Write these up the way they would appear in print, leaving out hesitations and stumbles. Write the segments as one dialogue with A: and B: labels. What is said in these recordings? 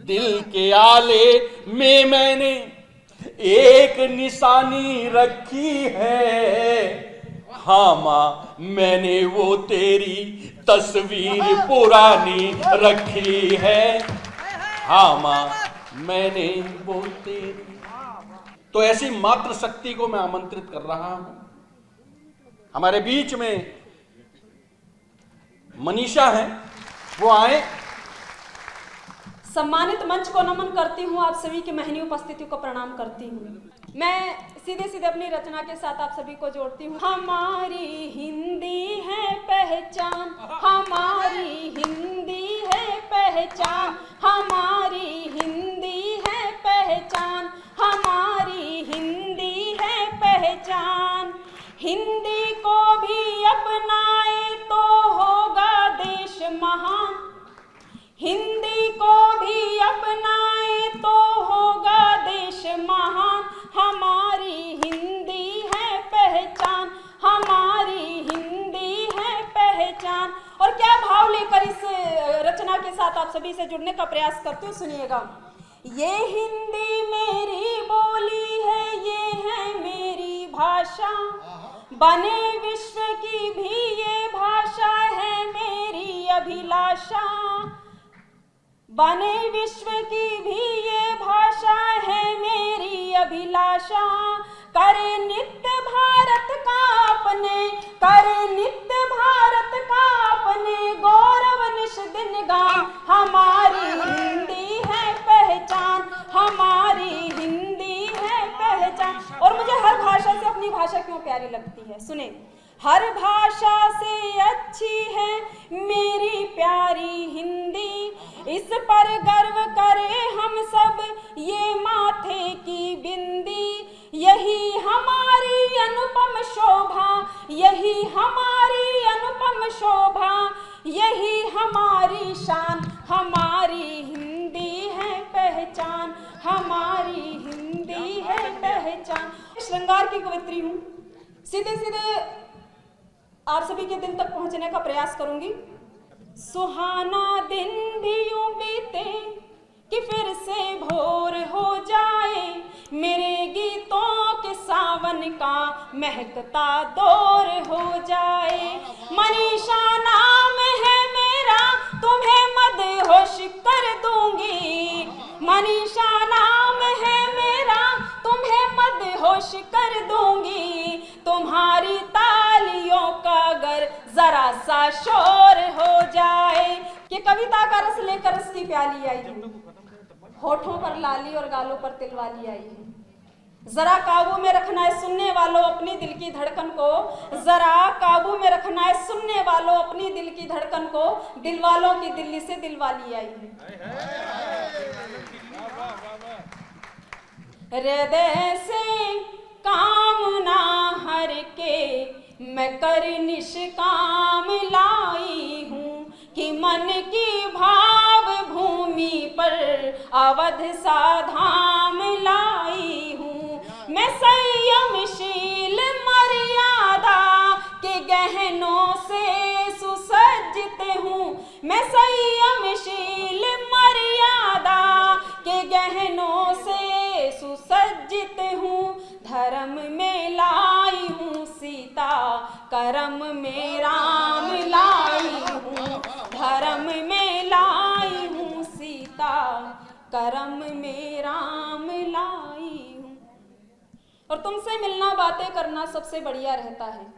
A: दिल के आले में मैंने एक निशानी रखी है। हाँ माँ, मैंने वो तेरी तस्वीर पुरानी रखी है। हाँ माँ, मैंने वो तेरी। तो ऐसी मातृ शक्ति को मैं आमंत्रित कर रहा हूं। हमारे बीच में मनीषा है, वो आए।
B: सम्मानित मंच को नमन करती हूँ, आप सभी की महनी उपस्थिति को प्रणाम करती हूँ। मैं सीधे सीधे अपनी रचना के साथ आप सभी को जोड़ती हूँ। हमारी हिंदी है पहचान, हमारी हिंदी है पहचान, हमारी हिंदी है पहचान, हमारी हिंदी है पहचान। हिंदी को भी अपनाए तो होगा देश महान, हिंदी को भी अपनाए तो होगा देश महान। हमारी हिंदी है पहचान, हमारी हिंदी है पहचान। और क्या भाव लेकर इस रचना के साथ आप सभी से जुड़ने का प्रयास करते हो, सुनिएगा। ये हिंदी मेरी बोली है, ये है मेरी भाषा, बने विश्व की भी ये भाषा है मेरी अभिलाषा, बने विश्व की भी ये भाषा है मेरी अभिलाषा। करे नित्य भारत का अपने, करे नित्य भारत का अपने, गौरव निश दिन गान। हमारी हिंदी है पहचान, हमारी हिंदी है पहचान। और मुझे हर भाषा से अपनी भाषा क्यों प्यारी लगती है, सुने। हर भाषा से अच्छी है मेरी प्यारी हिंदी, इस पर गर्व करे हम सब ये माथे की बिंदी। यही हमारी अनुपम शोभा, यही हमारी अनुपम शोभा, यही हमारी शान। हमारी हिंदी है पहचान, हमारी हिंदी है पहचान। श्रृंगार की कवित्री हूँ, सीधे सीधे आप सभी के दिल तक पहुंचने का प्रयास करूंगी। सुहाना दिन भी यूं बीते कि फिर से भोर हो जाए, मेरे गीतों के सावन का महकता दौर हो जाए। मनीषा नाम है मेरा, तुम्हें मदहोश कर दूंगी, मनीषा नाम है मेरा, तुम्हें मदहोश कर दूंगी। तुम्हारी तालियों का अगर जरा सा शोर हो जाए। कि कविता का रस लेकर रस की प्याली आई है, होठों पर लाली और गालों पर तिलवाली आई है। जरा काबू में रखना है सुनने वालों अपनी दिल की धड़कन को, जरा काबू में रखना है सुनने वालों अपनी दिल की धड़कन को। दिल वालों की दिल्ली से दिलवाली आई है। हृदय से कामना हर के मैं कर निष्काम लाई हूँ, कि मन की भाव भूमि पर अवध सा धाम लाई हूँ। मैं संयमशील मर्यादा के गहनों से सुसज्जित हूँ, मैं संयमशील मर्यादा के गहनों से सुसज्जित हूँ। धर्म में लाई हूँ सीता, कर्म में राम लाई हूँ, धर्म में लाई हूँ सीता, कर्म में राम लाई हूँ। और तुमसे मिलना बातें करना सबसे बढ़िया रहता है,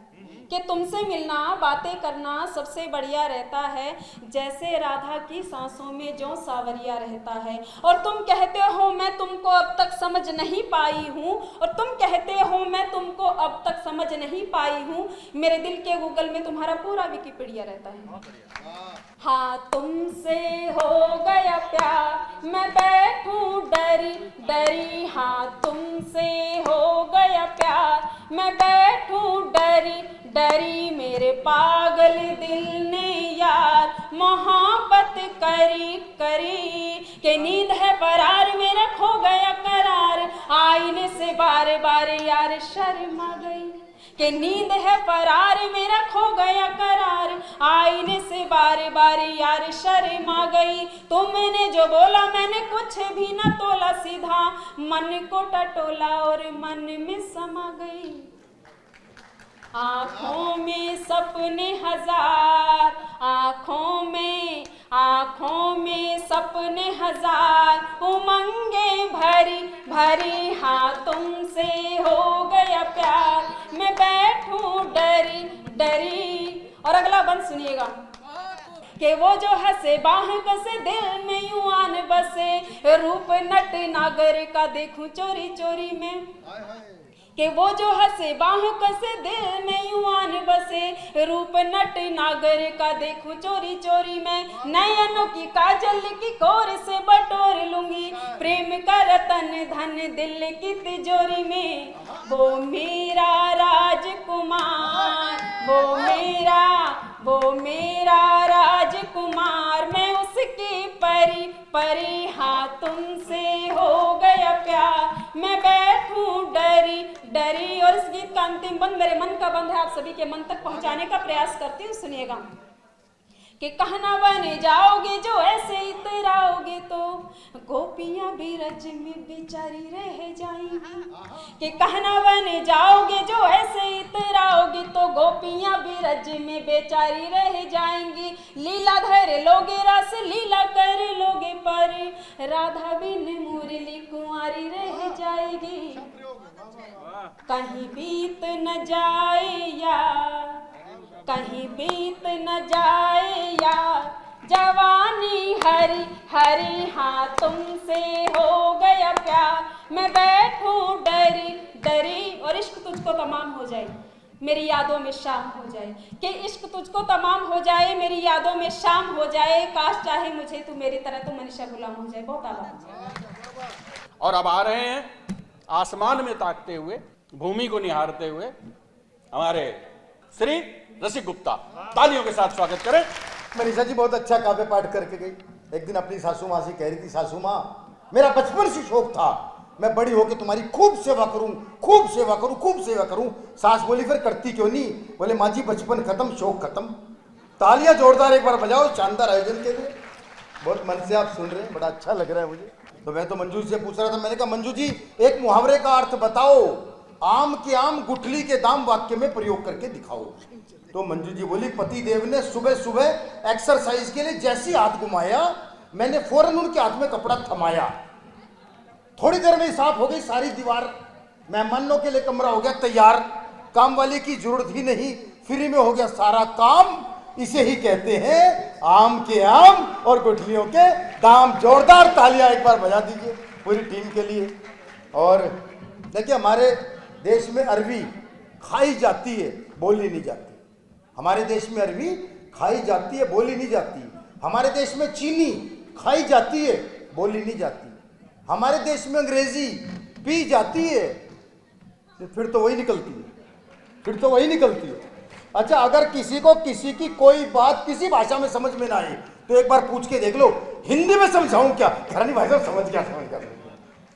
B: कि तुमसे मिलना बातें करना सबसे बढ़िया रहता है। जैसे राधा की सांसों में जो सावरिया रहता है। और तुम कहते हो मैं तुमको अब तक समझ नहीं पाई हूँ, और तुम कहते हो मैं तुमको अब तक समझ नहीं पाई हूँ। मेरे दिल के गूगल में तुम्हारा पूरा विकिपीडिया रहता है। हाँ तुमसे हो गया प्यार, मैं बैठूं डरी डरी। हाँ तुमसे हो गया प्यार, मैं बैठूं डरी डरी। मेरे पागल दिल ने यार मोहब्बत करी करी, के नींद है फरार मेरा खो गया करार। आईने से बार बार यार शर्मा गई, के नींद है फरार मेरा खो गया करार। आईने से बार बार यार शर्मा गई। तुमने जो बोला मैंने कुछ भी न तोला, सीधा मन को टटोला और मन में समा गई। आँखों में सपने हजार, आँखों में सपने हजार, उमंगे भरी भरी, हाँ तुमसे हो गया प्यार, मैं बैठूं डरी डरी। और अगला बंद सुनिएगा कि वो जो हंसे बाह कसे, दिल में यूं आन बसे, रूप नट नागर का देखूं चोरी चोरी में। कि वो जो हंसे बाह कसे, दिल में यूं आन बसे, रूप नट नागर का देखूं चोरी चोरी में। नयनों की काजल की कोर से बटोर लूंगी, प्रेम का रतन धन दिल की तिजोरी में। वो मेरा राजकुमार, वो मेरा राजकुमार, मैं उसकी परी परी, हाँ तुमसे हो गया प्यार, मैं बैठूं डरी डरी। और इस गीत का अंतिम बंद मेरे मन का बंद है, आप सभी के मन तक पहुंचाने का प्रयास करती हूँ, सुनिएगा। कि कहना बने जाओगे जो ऐसे इतराओगे, तो गोपियां भी रज में बेचारी रह जाएंगी। कि कहना बने जाओगे जो ऐसे इतराओगे, तो गोपियां भी रज में बेचारी रह जाएंगी। लीला धर लोगे रस लीला कर लोगे, पर राधा बिन मुरली कुंवारी रह जाएगी। कहीं बीत न जाए यार, कहीं बीत न जाए यार, जवानी हरी हरी, हाँ तुमसे हो गया प्यार, मैं बैठूं डरी डरी। और इश्क तुझको तमाम हो जाए मेरी यादों में शाम हो जाए, कि इश्क तुझको तमाम हो जाए मेरी यादों में शाम हो जाए, काश चाहे मुझे तू मेरी तरह तू मनीषा गुलाम हो जाए। बहुत आभार।
A: और अब आ रहे हैं आसमान में ताकते हुए, भूमि को निहारते हुए, हमारे श्री रसिक गुप्ता। तालियों के साथ स्वागत करें।
C: मनीषा जी बहुत अच्छा काव्य पाठ करके गई। एक दिन अपनी सासू माँ से कह रही थी, सासू माँ मेरा बचपन से शौक था मैं बड़ी होकर तुम्हारी खूब सेवा करूं, खूब सेवा करूं, खूब सेवा करूं। सास बोली फिर करती क्यों नहीं? बोले माँ जी बचपन खत्म, शौक खत्म। तालियां जोरदार एक बार बजाओ शानदार आयोजन के लिए। बहुत मन से आप सुन रहे हैं, बड़ा अच्छा लग रहा है मुझे। तो मैं तो मंजू जी से पूछ रहा था, मैंने कहा मंजू जी एक मुहावरे का अर्थ बताओ, आम के आम गुठली के दाम वाक्य में प्रयोग करके दिखाओ। तो मंजू जी बोली, पति देव ने सुबह सुबह एक्सरसाइज के लिए जैसी हाथ घुमाया, मैंने फौरन उनके हाथ में कपड़ा थमाया। थोड़ी देर में साफ हो गई सारी दीवार, मेहमानों के लिए कमरा हो गया तैयार, काम वाले की जरूरत ही नहीं, फ्री में हो गया सारा काम। इसे ही कहते हैं आम के आम और गुठलियों के दाम। जोरदार तालियां एक बार बजा दीजिए पूरी टीम के लिए। और देखिए हमारे देश में अरबी खाई जाती है, बोली नहीं जाती। हमारे देश में अरबी खाई जाती है, बोली नहीं जाती। हमारे देश में चीनी खाई जाती है, बोली नहीं जाती। हमारे देश में अंग्रेजी पी जाती है, फिर तो वही निकलती है, फिर तो वही निकलती है। अच्छा, अगर किसी को किसी की कोई बात किसी भाषा में समझ में ना आए तो एक बार पूछ के देख लो, हिंदी में समझाऊं क्या? घरानी भाई साहब समझ गया।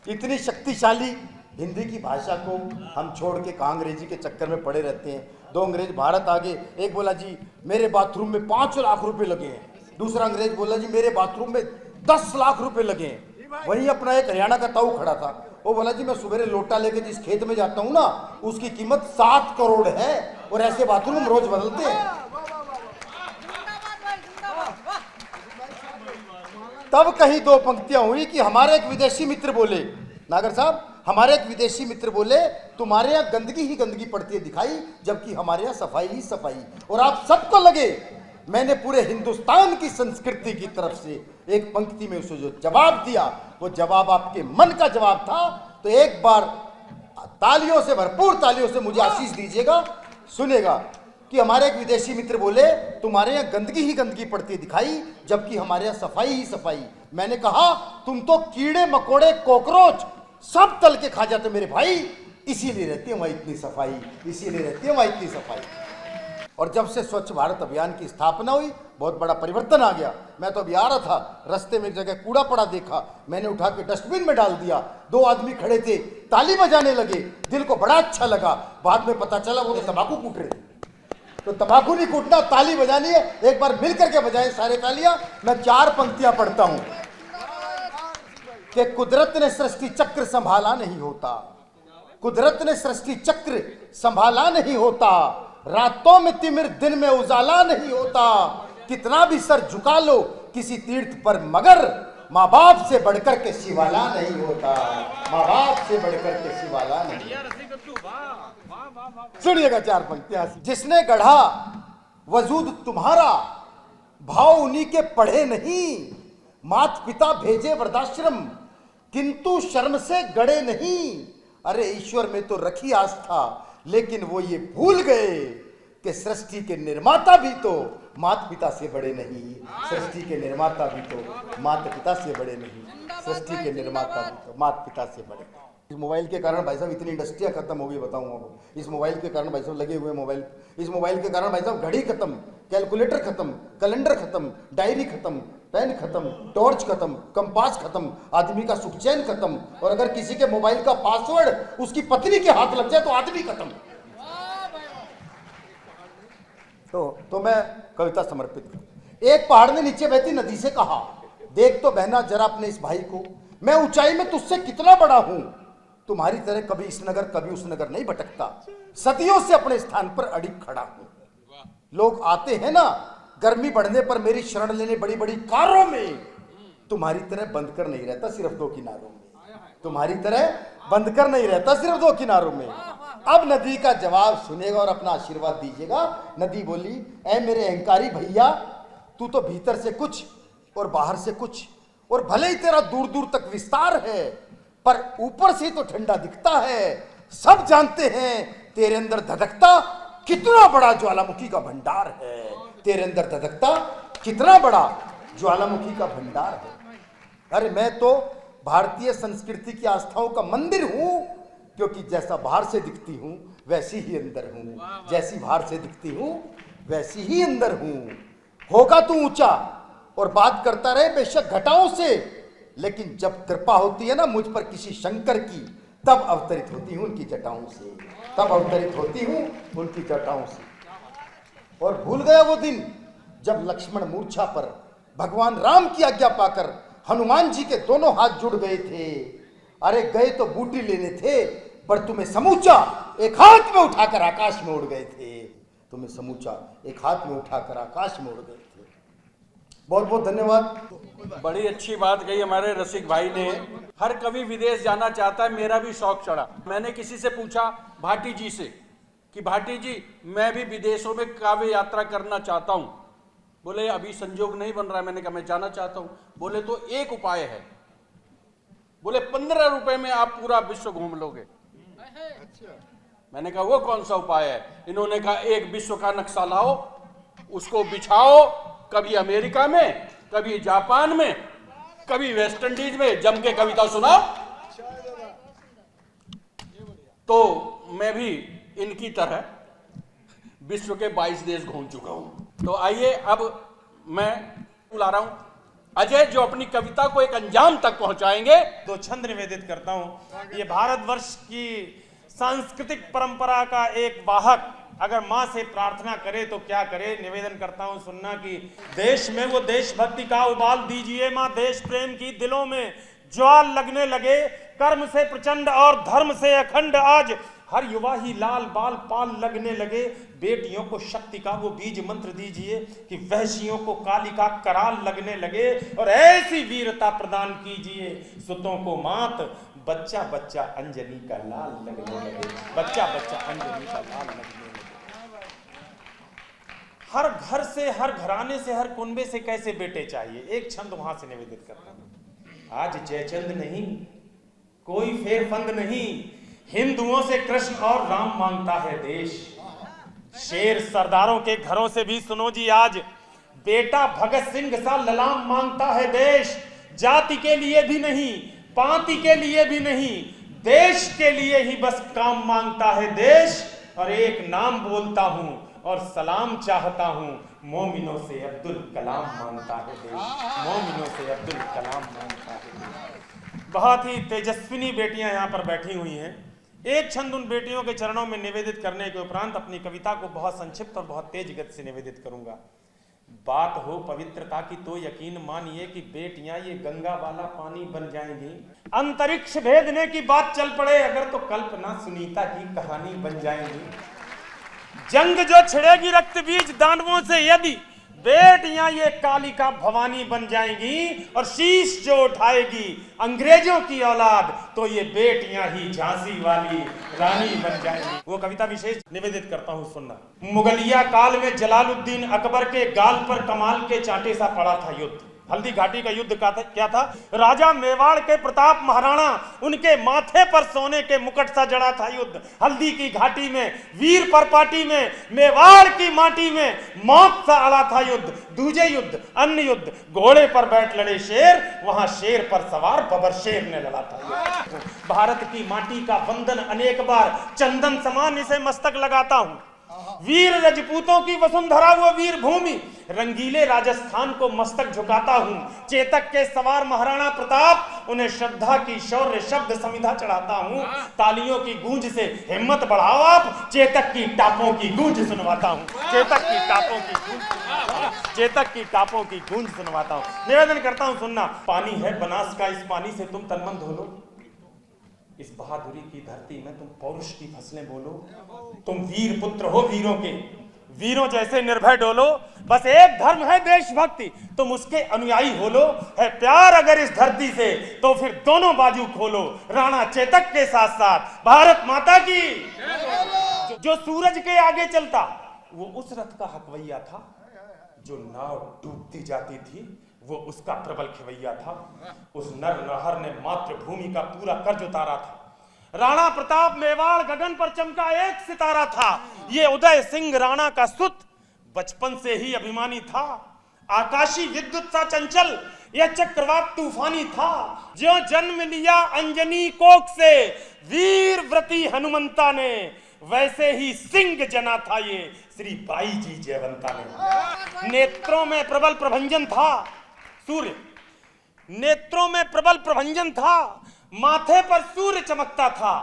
C: इतनी शक्तिशाली हिंदी की भाषा को हम छोड़ के कहाँ अंग्रेजी के चक्कर में पड़े रहते हैं। दो अंग्रेज भारत आ गए, एक बोला जी मेरे बाथरूम में 5 लाख रुपए लगे हैं, दूसरा अंग्रेज बोला जी मेरे बाथरूम में 10 लाख रुपए लगे हैं। वहीं अपना एक हरियाणा का ताऊ खड़ा था, वो बोला जी मैं सुबह लोटा लेके जिस खेत में जाता हूँ ना, उसकी कीमत 7 करोड़ है, और ऐसे बाथरूम हम रोज बदलते हैं। तब कहीं दो पंक्तियां हुई कि हमारे एक विदेशी मित्र बोले, नागर साहब हमारे एक विदेशी मित्र बोले तुम्हारे यहाँ गंदगी ही गंदगी पड़ती है दिखाई, जबकि हमारे यहाँ सफाई ही सफाई। और आप सबको लगे मैंने पूरे हिंदुस्तान की संस्कृति की तरफ से एक पंक्ति में उसे जो जवाब दिया, वो जवाब आपके मन का जवाब था। तो एक बार तालियों से, भरपूर तालियों से मुझे आशीष दीजिएगा, सुनेगा कि हमारे एक विदेशी मित्र बोले तुम्हारे यहाँ गंदगी ही गंदगी पड़ती दिखाई, जबकि हमारे यहाँ सफाई ही सफाई। मैंने कहा तुम तो कीड़े मकोड़े कॉकरोच सब तल के खा जाते मेरे भाई, इसीलिए रहती है वहां इतनी सफाई, इसीलिए रहती है वहां इतनी सफाई। और जब से स्वच्छ भारत अभियान की स्थापना हुई बहुत बड़ा परिवर्तन आ गया। मैं तो अभी आ रहा था, रास्ते में एक जगह कूड़ा पड़ा देखा, मैंने उठा के डस्टबिन में डाल दिया। 2 आदमी खड़े थे, ताली बजाने लगे, दिल को बड़ा अच्छा लगा। बाद में पता चला वो तो तंबाकू कूट रहे थे। तो तंबाकू नहीं कूटना, ताली बजानी है। एक बार मिल करके बजाएं सारे तालियां। मैं 4 पंक्तियां पढ़ता हूं कि कुदरत ने सृष्टि चक्र संभाला नहीं होता, कुदरत ने सृष्टि चक्र संभाला नहीं होता, रातों में तिमिर दिन में उजाला नहीं होता, कितना भी सर झुका लो किसी तीर्थ पर मगर माँ बाप से बढ़कर के शिवाला नहीं होता, माँ बाप से बढ़कर के शिवाला नहीं। सुनिएगा 4 पंक्तियां। जिसने गढ़ा वजूद तुम्हारा, भाव उन्हीं के पढ़े नहीं, मात पिता भेजे वृद्धाश्रम, किंतु शर्म से गड़े नहीं। अरे ईश्वर में तो रखी आस्था, लेकिन वो ये भूल गए कि सृष्टि के निर्माता भी तो माता पिता से बड़े नहीं, सृष्टि के निर्माता भी तो माता पिता से बड़े नहीं, सृष्टि के निर्माता भी तो माता पिता से बड़े। इस मोबाइल के कारण भाई साहब इतनी इंडस्ट्रियां खत्म हो गई, बताऊंगा आपको। इस मोबाइल के कारण भाई साहब लगे हुए मोबाइल, इस मोबाइल के कारण भाई साहब घड़ी खत्म, कैलकुलेटर खत्म, कैलेंडर खत्म, डायरी खत्म, पेन खत्म, टॉर्च खत्म, कंपास खत्म, आदमी का सुख चैन खत्म। और अगर किसी के मोबाइल का पासवर्ड उसकी पत्नी के हाथ लग जाए तो आदमी खत्म। तो मैं कविता समर्पित करूं। एक पहाड़ ने नीचे बहती नदी से कहा, देख तो बहना जरा अपने इस भाई को, मैं ऊंचाई में तुझसे कितना बड़ा हूं, तुम्हारी तरह कभी इस नगर कभी उस नगर नहीं भटकता, सदियों से अपने स्थान पर अड़िग खड़ा हूं। लोग आते हैं ना गर्मी बढ़ने पर मेरी शरण लेने बड़ी बड़ी कारों में, तुम्हारी तरह बंद कर नहीं रहता सिर्फ 2 किनारों में, तुम्हारी तरह बंद कर नहीं रहता सिर्फ 2 किनारों में। अब नदी का जवाब सुनेगा और अपना आशीर्वाद दीजिएगा। नदी बोली, ऐ मेरे अहंकारी भैया, तू तो भीतर से कुछ और बाहर से कुछ, और भले ही तेरा दूर दूर तक विस्तार है, पर ऊपर से तो ठंडा दिखता है। सब जानते हैं तेरे अंदर धधकता कितना बड़ा ज्वालामुखी का भंडार है, तेरे अंदर धधकता कितना बड़ा ज्वालामुखी का भंडार है। अरे मैं तो भारतीय संस्कृति की आस्थाओं का मंदिर हूं, क्योंकि जैसा बाहर से दिखती हूं वैसी ही अंदर हूं, जैसी बाहर से दिखती हूं वैसी ही अंदर हूं। होगा तू ऊंचा और बात करता रहे बेशक घटाओं से, लेकिन जब कृपा होती है ना मुझ पर किसी शंकर की, तब अवतरित होती हूं उनकी जटाओं से, तब अवतरित होती हूं उनकी जटाओं से। और भूल गया वो दिन जब लक्ष्मण मूर्छा पर भगवान राम की आज्ञा पाकर हनुमान जी के दोनों हाथ जुड़ गए थे। अरे गए तो बूटी लेने थे, पर तुम्हें समूचा एक हाथ में उठाकर आकाश में उड़ गए थे, तुम्हें समूचा एक हाथ में उठाकर आकाश में उड़ गए थे। बहुत बहुत धन्यवाद।
A: बड़ी अच्छी बात कही हमारे रसिक भाई ने। हर कवि विदेश जाना चाहता है, मेरा भी शौक चढ़ा। मैंने किसी से पूछा भाटी जी से कि भाटी जी मैं भी विदेशों में काव्य यात्रा करना चाहता हूं। बोले अभी संजोग नहीं बन रहा। मैंने कहा मैं जाना चाहता हूं। बोले तो एक उपाय है, बोले 15 रुपए में आप पूरा विश्व घूम लोगे। मैंने कहा वो कौन सा उपाय है? इन्होंने कहा एक विश्व का नक्शा लाओ, उसको बिछाओ, कभी अमेरिका में, कभी जापान में, कभी वेस्ट इंडीज में, जम के कविता सुनाओ। तो मैं भी इनकी तरह विश्व के 22 देश घूम चुका हूं। तो आइए अब मैं ला रहा हूं अजय, जो अपनी कविता को एक अंजाम तक पहुंचाएंगे।
D: 2 छंद निवेदित करता हूं। ये भारतवर्ष की सांस्कृतिक परंपरा का एक वाहक अगर माँ से प्रार्थना करे तो क्या करे। निवेदन करता हूं सुनना कि देश में वो देशभक्ति का उबाल दीजिए माँ, देश प्रेम की दिलों में ज्वाल लगने लगे, कर्म से प्रचंड और धर्म से अखंड आज हर युवा ही लाल बाल पाल लगने लगे। बेटियों को शक्ति का वो बीज मंत्र दीजिए कि वहशियों को काली का कराल लगने लगे, और ऐसी वीरता प्रदान कीजिए सुतों को मात, बच्चा बच्चा अंजनी का लाल लगने लगे, बच्चा बच्चा अंजनी का लाल लगने लगे। हर घर से, हर घराने से, हर कुनबे से कैसे बेटे चाहिए। एक छंद वहां से निवेदित करता हूं। आज जयचंद नहीं, कोई फेरफंद नहीं, हिंदुओं से कृष्ण और राम मांगता है देश। शेर सरदारों के घरों से भी सुनो जी, आज बेटा भगत सिंह सा ललाम मांगता है देश। जाति के लिए भी नहीं, पांति के लिए भी नहीं, देश के लिए ही बस काम मांगता है देश। और एक नाम बोलता हूं और सलाम चाहता हूं, मोमिनों से अब्दुल कलाम मांगता है देश, मोमिनों से अब्दुल कलाम मांगता है देश। बहुत ही तेजस्विनी बेटियां यहां पर बैठी हुई हैं। एक छंद उन बेटियों के चरणों में निवेदित करने के उपरांत अपनी कविता को बहुत संक्षिप्त और बहुत तेज गति से निवेदित करूंगा। बात हो पवित्रता की तो यकीन मानिए कि बेटियां ये गंगा वाला पानी बन जाएंगी। अंतरिक्ष भेदने की बात चल पड़े अगर तो कल्पना सुनीता की कहानी बन जाएंगी। जंग जो छिड़ेगी रक्त बीज दानवों से यदि बेटियां ये कालिका भवानी बन जाएंगी और शीश जो उठाएगी अंग्रेजों की औलाद तो ये बेटियां ही झांसी वाली रानी बन जाएंगी। वो कविता विशेष निवेदित करता हूं, सुनना। मुगलिया काल में जलालुद्दीन अकबर के गाल पर कमाल के चांटे सा पड़ा था युद्ध। हल्दी घाटी का युद्ध क्या था? राजा मेवाड़ के प्रताप महाराणा उनके माथे पर सोने के मुकुट सा जड़ा था युद्ध। हल्दी की घाटी में वीर परपाटी में मेवाड़ की माटी में मौत सा अड़ा था युद्ध। दूजे युद्ध अन्य युद्ध, घोड़े पर बैठ लड़े शेर, वहां शेर पर सवार बबर शेर ने लड़ा था युद्ध। भारत की माटी का वंदन अनेक बार चंदन समान इसे मस्तक लगाता हूं। वीर रजपूतों की वसुंधरा वो वीर भूमि, रंगीले राजस्थान को मस्तक झुकाता हूं। चेतक के सवार महाराणा प्रताप, उन्हें श्रद्धा की शौर्य शब्द समिधा चढ़ाता हूं। तालियों की गूंज से हिम्मत बढ़ाओ आप, चेतक की टापों की गूंज सुनवाता हूं। चेतक की टापों की गूंज, चेतक की टापों की गूंज सुनवाता हूं। निवेदन करता हूं, सुनना। पानी है बनास का, इस पानी से तुम तन मन धो लो। इस बहादुरी की धरती में तुम पौरुष की फसलें बोलो। तुम वीर पुत्र हो वीरों के, वीरों जैसे निर्भय डोलो। बस एक धर्म है देशभक्ति, तुम उसके अनुयायी हो लो। है प्यार अगर इस धरती से तो फिर दोनों बाजू खोलो। राणा चेतक के साथ साथ भारत माता की। जो सूरज के आगे चलता वो उस रथ का हकवैया था, जो नाव डूबती जाती थी वो उसका प्रबल खिवैया था। उस नर नाहर ने मातृभूमि का पूरा कर्ज उतारा था। राणा प्रताप मेवाड़ गगन पर चमका एक सितारा था। ये उदय सिंह राणा का सुत बचपन से ही अभिमानी था। आकाशी विद्युत सा चंचल यह चक्रवात तूफानी था। जो जन्म लिया अंजनी कोख से वीर व्रती हनुमंता ने, वैसे ही सिंह जना था ये श्री बाई जी जयवंता ने। नेत्रों में प्रबल प्रभंजन था सूर्य, नेत्रों में प्रबल प्रभंजन था। माथे पर सूर्य चमकता था।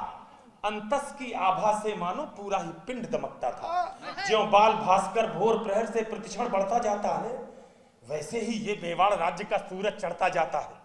D: अंतस की आभा से मानो पूरा ही पिंड दमकता था। ज्यों बाल भास्कर भोर प्रहर से प्रतिक्षण बढ़ता जाता है, वैसे ही ये मेवाड़ राज्य का सूरज चढ़ता जाता है।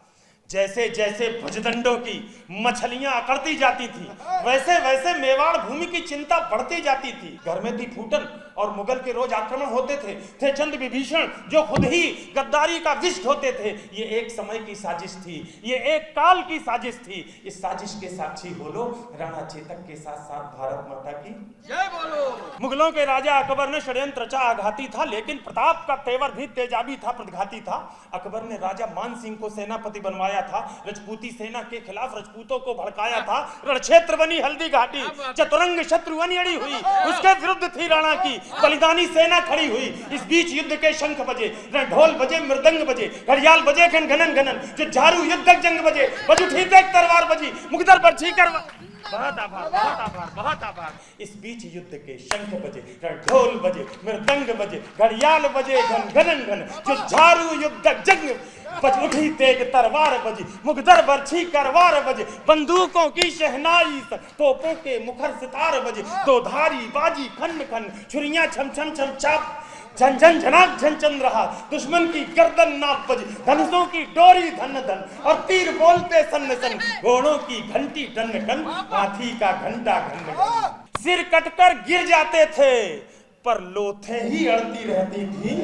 D: जैसे जैसे भुजदंडों की मछलियां अकड़ती जाती थी, वैसे वैसे मेवाड़ भूमि की चिंता बढ़ती जाती थी। घर में थी फूटन और मुगल के रोज आक्रमण होते थे चंद विभीषण जो खुद ही गद्दारी का विष्ट होते थे। ये एक समय की साजिश थी, ये एक काल की साजिश थी। इस साजिश के साक्षी बोलो, राणा चेतक के साथ साथ भारत माता की जय बोलो। मुगलों के राजा अकबर ने षड्यंत्र रचा आघाती था, लेकिन प्रताप का तेवर भी तेजाबी था, प्रतिघाती था। अकबर ने राजा मान सिंह को सेनापति बनवाया था। रजपूती सेना के खिलाफ रजपूतों को भड़काया था। रणक्षेत्र बनी हल्दी घाटी, चतुरंग शत्रु अड़ी हुई, उसके विरुद्ध थी राणा की बलिदानी सेना खड़ी हुई। इस बीच युद्ध के शंख बजे, ढोल बजे, मृदंग बजे, घड़ियाल बजे घन घनन घनन, जो झारू युद्धक जंग बजे, बज उठी तेज तलवार बजी, मुकदर बरछी कर। बहुत आभार, बहुत आभार, बहुत आभार। इस बीच युद्ध के शंख बजे, ढोल बजे, मृदंग बजे, घड़ियाल बजे घन घनन घन, जो झारू युद्धक जंग बज उठी तेज तलवार बजी, मुकदर बरछी करवार बजे, बंदूकों की शहनाई, तोपों के मुखर सितार बजे, दो धारी बाजी खन खन, छुरियां छम छम छम चाप, झन झन झनाक झन चन रहा। दुश्मन की गर्दन नाप बजी, धनुषों की डोरी धन धन, और तीर बोलते सन सन, घोड़ों की घंटी टन टन, हाथी का घंटा घन घन। सिर कटकर गिर जाते थे पर लोथे ही अड़ती रहती थी,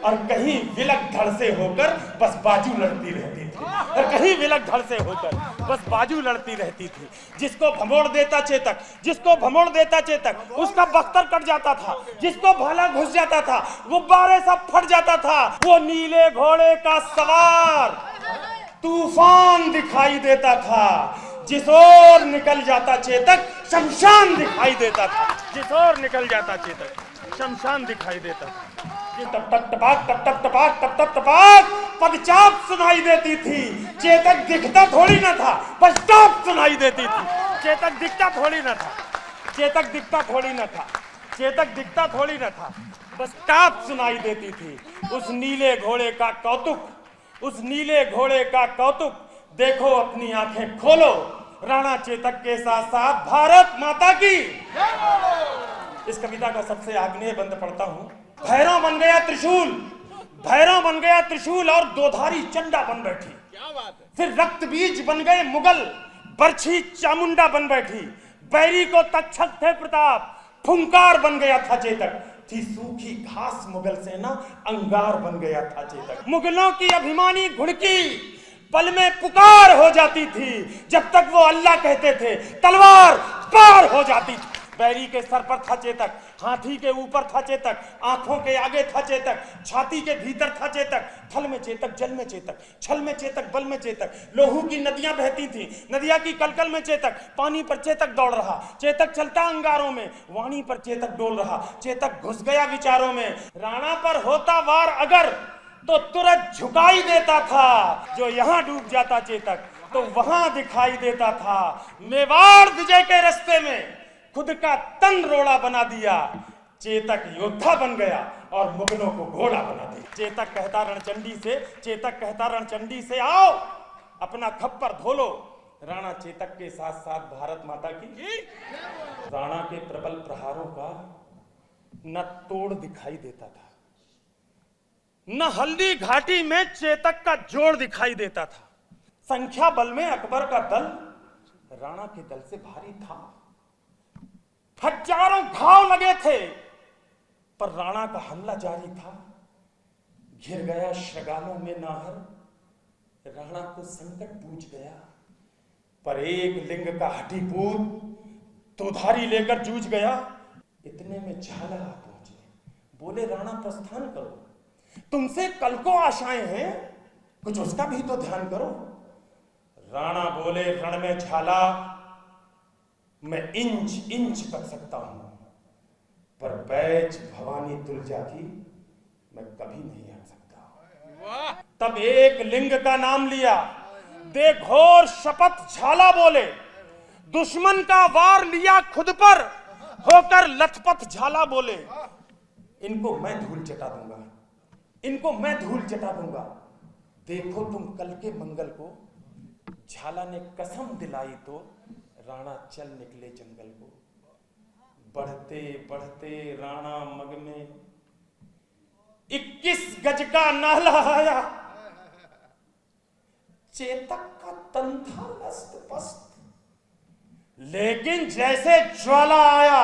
D: और कहीं विलक धड़ से होकर बस बाजू लड़ती रहती थी, और कहीं विलक धड़ से होकर बस बाजू लड़ती रहती थी। जिसको भमोड़ देता चेतक, जिसको भमोड़ देता चेतक, उसका बख्तर कट जाता था। जिसको भाला घुस जाता था, गुब्बारे सब फट जाता था। वो नीले घोड़े का सवार तूफान दिखाई देता था। जिस ओर निकल जाता चेतक, शमशान दिखाई देता था। जिस ओर निकल जाता चेतक, शमशान दिखाई देता था। टप टप टपाक, टप टप टपाक, टप टप टपाक, पदचाप सुनाई देती थी। चेतक दिखता थोड़ी ना था, बस टाप सुनाई देती थी। चेतक दिखता थोड़ी ना था, चेतक दिखता थोड़ी ना था, चेतक दिखता थोड़ी ना था, बस टाप सुनाई देती थी। उस नीले घोड़े का कौतुक, उस नीले घोड़े का कौतुक देखो, अपनी आंखें खोलो, राणा चेतक के साथ साथ भारत माता की। इस कविता का सबसे आग्नेय बंद पढ़ता हूं। भैरव बन गया त्रिशूल, भैरव बन गया त्रिशूल और दोधारी चंडा बन बैठी। क्या बात है। फिर रक्त बीज बन गए मुगल, बरछी चामुंडा बन बैठी। बैरी को तक्षक थे प्रताप, फुंकार बन गया था चेतक। थी सूखी घास मुगल सेना, अंगार बन गया था चेतक। मुगलों की अभिमानी घुड़की पल में पुकार हो जाती थी, जब तक वो अल्लाह कहते थे तलवार पार हो जाती थी। बैरी के सर पर था चेतक, हाथी के ऊपर था चेतक, आंखों के आगे था चेतक, छाती के भीतर था चेतक। थल में चेतक, जल में चेतक, छल में चेतक, बल में चेतक। लोहू की नदियां बहती थी, नदिया की कलकल में चेतक। पानी पर चेतक दौड़ रहा, चेतक चलता अंगारों में। वाणी पर चेतक डोल रहा, चेतक घुस गया विचारों में। राणा पर होता वार अगर तो तुरंत झुकाई देता था, जो यहां डूब जाता चेतक तो वहां दिखाई देता था। मेवाड़ विजय के रास्ते में खुद का तन रोड़ा बना दिया, चेतक योद्धा बन गया और मुगलों को घोड़ा बना दिया। चेतक कहता रणचंडी से, चेतक कहता रणचंडी से, आओ अपना खप्पर धो लो। राणा चेतक के साथ साथ भारत माता की। राणा के प्रबल प्रहारों का न तोड़ दिखाई देता था, न हल्दी घाटी में चेतक का जोड़ दिखाई देता था। संख्या बल में अकबर का दल राणा के दल से भारी था। हजारों घाव लगे थे, पर राणा का हमला जारी था। घिर गया शगालों में नाहर, राणा को संकट पूछ गया। पर एक लिंग का हठीपूत दोधारी लेकर जूझ गया। इतने में झाला आ पहुंचे, बोले राणा प्रस्थान करो, तुमसे कल को आशाएं हैं, कुछ उसका भी तो ध्यान करो। राणा बोले रण में झाला मैं इंच इंच कर सकता हूं, पर बैच भवानी तुल जाती मैं कभी नहीं हट सकता। तब एक लिंग का नाम लिया, दे घोर शपथ झाला बोले। दुश्मन का वार लिया खुद पर, होकर लथपथ झाला बोले। इनको मैं धूल चटा दूंगा, इनको मैं धूल चटा दूंगा। देखो तुम कल के मंगल को। झाला ने कसम दिलाई तो राणा चल निकले जंगल को। बढ़ते बढ़ते राणा मग में 21 गज का नाला आया। चेतक का तन था लस्त पस्त, लेकिन जैसे ज्वाला आया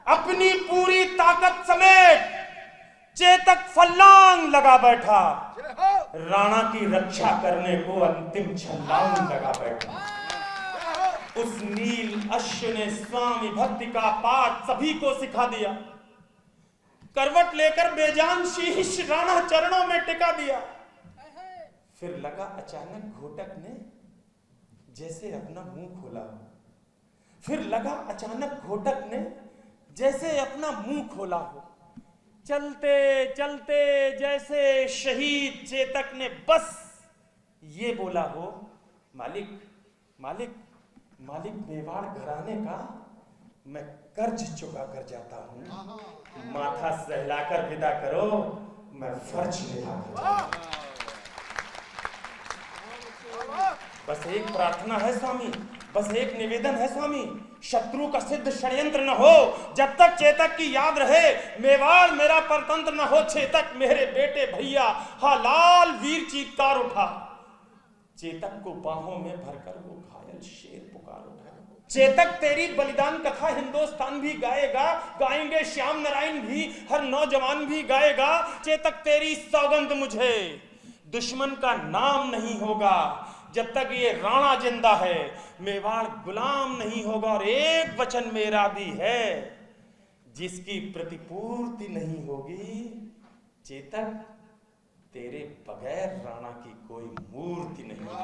D: अपनी पूरी ताकत समेत चेतक फल्लांग लगा बैठा। राणा की रक्षा करने को अंतिम छलांग लगा बैठा। उस नील अश्व ने स्वामी भक्ति का पाठ सभी को सिखा दिया। करवट लेकर बेजान शीश राणा चरणों में टिका दिया। फिर लगा अचानक घोटक ने जैसे अपना मुंह खोला हो। फिर लगा अचानक घोटक ने जैसे अपना मुंह खोला हो। चलते चलते जैसे शहीद चेतक ने बस ये बोला हो, मालिक मालिक मालिक, मेवाड़ घराने का मैं कर्ज चुका कर जाता हूं। माथा सहलाकर विदा करो, मैं फर्ज निभा कर जाता हूं। बस एक प्रार्थना है स्वामी, बस एक निवेदन है स्वामी, शत्रु का सिद्ध षड्यंत्र न हो जब तक चेतक की याद रहे। मेवाड़ मेरा परतंत्र न हो, चेतक मेरे बेटे भैया। हा लाल वीर चीत्कार उठा, चेतक को बाहों में भरकर वो घायल शेर पुकार उठा। चेतक तेरी बलिदान कथा हिंदुस्तान भी गाएगा, गाएंगे श्याम नारायण भी, हर नौजवान भी गाएगा। चेतक तेरी सौगंध मुझे दुश्मन का नाम नहीं होगा, जब तक ये राणा जिंदा है मेवाड़ गुलाम नहीं होगा। और एक वचन मेरा भी है, जिसकी प्रतिपूर्ति नहीं होगी, चेतक तेरे बगैर राणा की कोई मूर्ति नहीं होगी।